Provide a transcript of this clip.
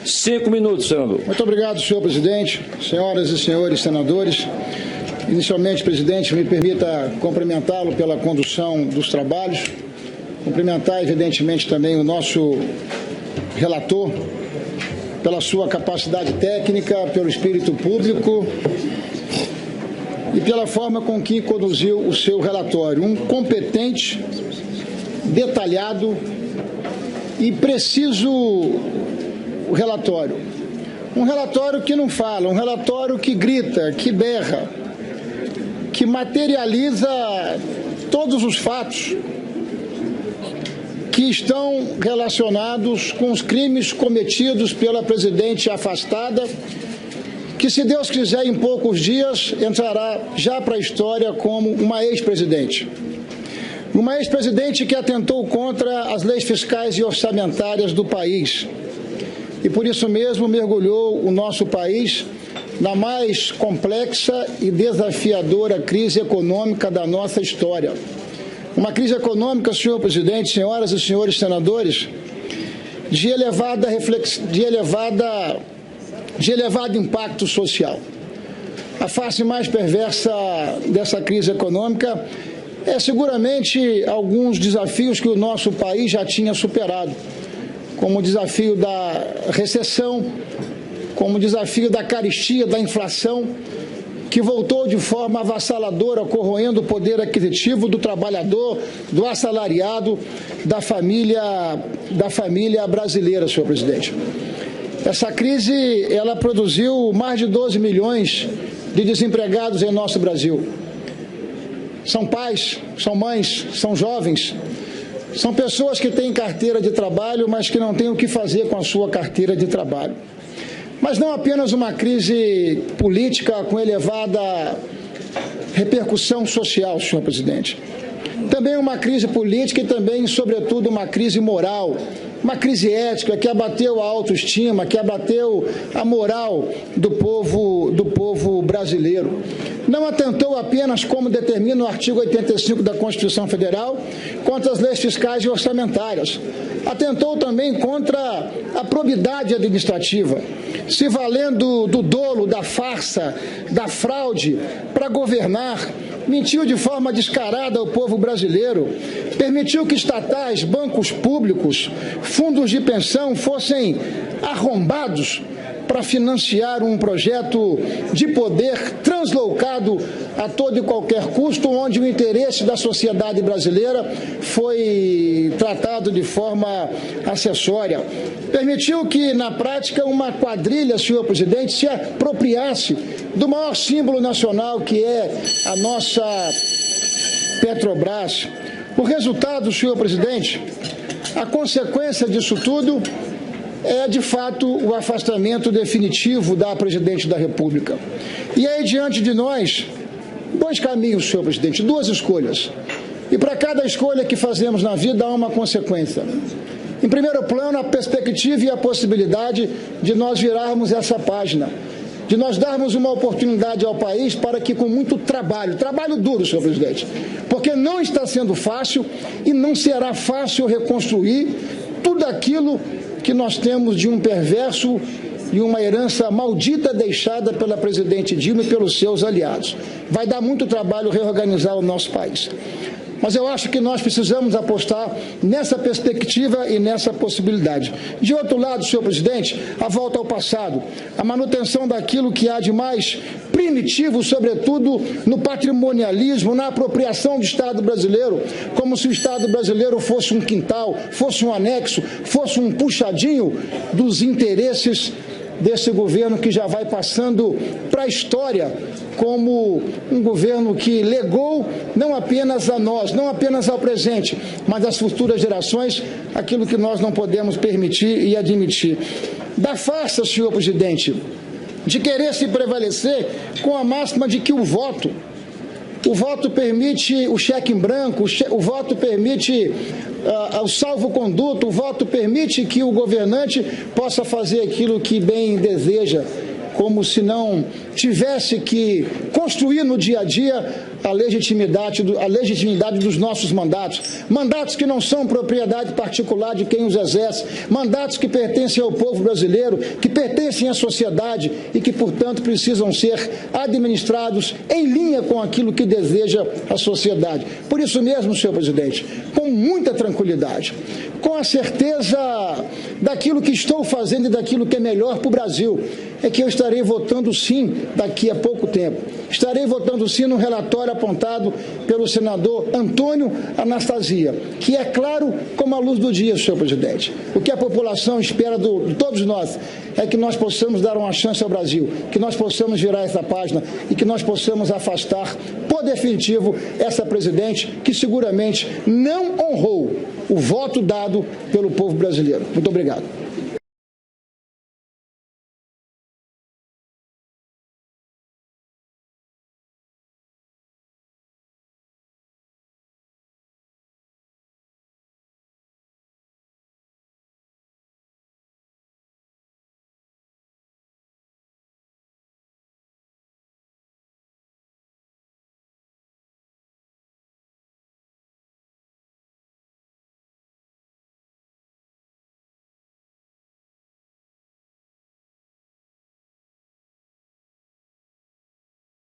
5 minutos, senador. Muito obrigado, senhor presidente, senhoras e senhores senadores. Inicialmente, presidente, me permita cumprimentá-lo pela condução dos trabalhos, cumprimentar, evidentemente, também o nosso relator, pela sua capacidade técnica, pelo espírito público e pela forma com que conduziu o seu relatório. Um competente, detalhado e preciso relatório. Um relatório que não fala, um relatório que grita, que berra, que materializa todos os fatos que estão relacionados com os crimes cometidos pela presidente afastada, que, se Deus quiser, em poucos dias entrará já para a história como uma ex-presidente. Uma ex-presidente que atentou contra as leis fiscais e orçamentárias do país e, por isso mesmo, mergulhou o nosso país na mais complexa e desafiadora crise econômica da nossa história. Uma crise econômica, senhor presidente, senhoras e senhores senadores, de elevado impacto social. A face mais perversa dessa crise econômica é seguramente alguns desafios que o nosso país já tinha superado, como o desafio da recessão, como o desafio da carestia, da inflação, que voltou de forma avassaladora, corroendo o poder aquisitivo do trabalhador, do assalariado, da família brasileira, senhor presidente. Essa crise, ela produziu mais de 12 milhões de desempregados em nosso Brasil. São pais, são mães, são jovens, são pessoas que têm carteira de trabalho, mas que não têm o que fazer com a sua carteira de trabalho. Mas não apenas uma crise política com elevada repercussão social, senhor presidente. Também uma crise política e também, sobretudo, uma crise moral, uma crise ética que abateu a autoestima, que abateu a moral do povo brasileiro. Não atentou apenas, como determina o artigo 85 da Constituição Federal, contra as leis fiscais e orçamentárias. Atentou também contra a probidade administrativa, se valendo do dolo, da farsa, da fraude para governar, mentiu de forma descarada ao povo brasileiro, permitiu que estatais, bancos públicos, fundos de pensão fossem arrombados para financiar um projeto de poder translocado a todo e qualquer custo, onde o interesse da sociedade brasileira foi tratado de forma acessória. Permitiu que, na prática, uma quadrilha, senhor presidente, se apropriasse do maior símbolo nacional, que é a nossa Petrobras. O resultado, senhor presidente, a consequência disso tudo é, de fato, o afastamento definitivo da presidente da República. E aí, diante de nós, dois caminhos, senhor presidente, duas escolhas. E para cada escolha que fazemos na vida há uma consequência. Em primeiro plano, a perspectiva e a possibilidade de nós virarmos essa página, de nós darmos uma oportunidade ao país para que, com muito trabalho duro, senhor presidente, porque não está sendo fácil e não será fácil reconstruir tudo aquilo que nós temos de um perverso e uma herança maldita deixada pela presidente Dilma e pelos seus aliados. Vai dar muito trabalho reorganizar o nosso país. Mas eu acho que nós precisamos apostar nessa perspectiva e nessa possibilidade. De outro lado, senhor presidente, a volta ao passado, a manutenção daquilo que há de mais primitivo, sobretudo no patrimonialismo, na apropriação do Estado brasileiro, como se o Estado brasileiro fosse um quintal, fosse um anexo, fosse um puxadinho dos interesses desse governo que já vai passando para a história como um governo que legou não apenas a nós, não apenas ao presente, mas às futuras gerações, aquilo que nós não podemos permitir e admitir. Da farsa, senhor presidente, de querer se prevalecer com a máxima de que o voto permite o cheque em branco, o voto permite o salvo-conduto, o voto permite que o governante possa fazer aquilo que bem deseja, como se não tivesse que construir no dia a dia a legitimidade dos nossos mandatos, mandatos que não são propriedade particular de quem os exerce, mandatos que pertencem ao povo brasileiro, que pertencem à sociedade e que, portanto, precisam ser administrados em linha com aquilo que deseja a sociedade. Por isso mesmo, senhor presidente, com muita tranquilidade, com a certeza daquilo que estou fazendo e daquilo que é melhor para o Brasil, é que eu estarei votando sim daqui a pouco tempo. Estarei votando sim no relatório apontado pelo senador Antônio Anastasia, que é claro como a luz do dia, senhor presidente. O que a população espera de todos nós é que nós possamos dar uma chance ao Brasil, que nós possamos virar essa página e que nós possamos afastar por definitivo essa presidente que seguramente não honrou o voto dado pelo povo brasileiro. Muito obrigado.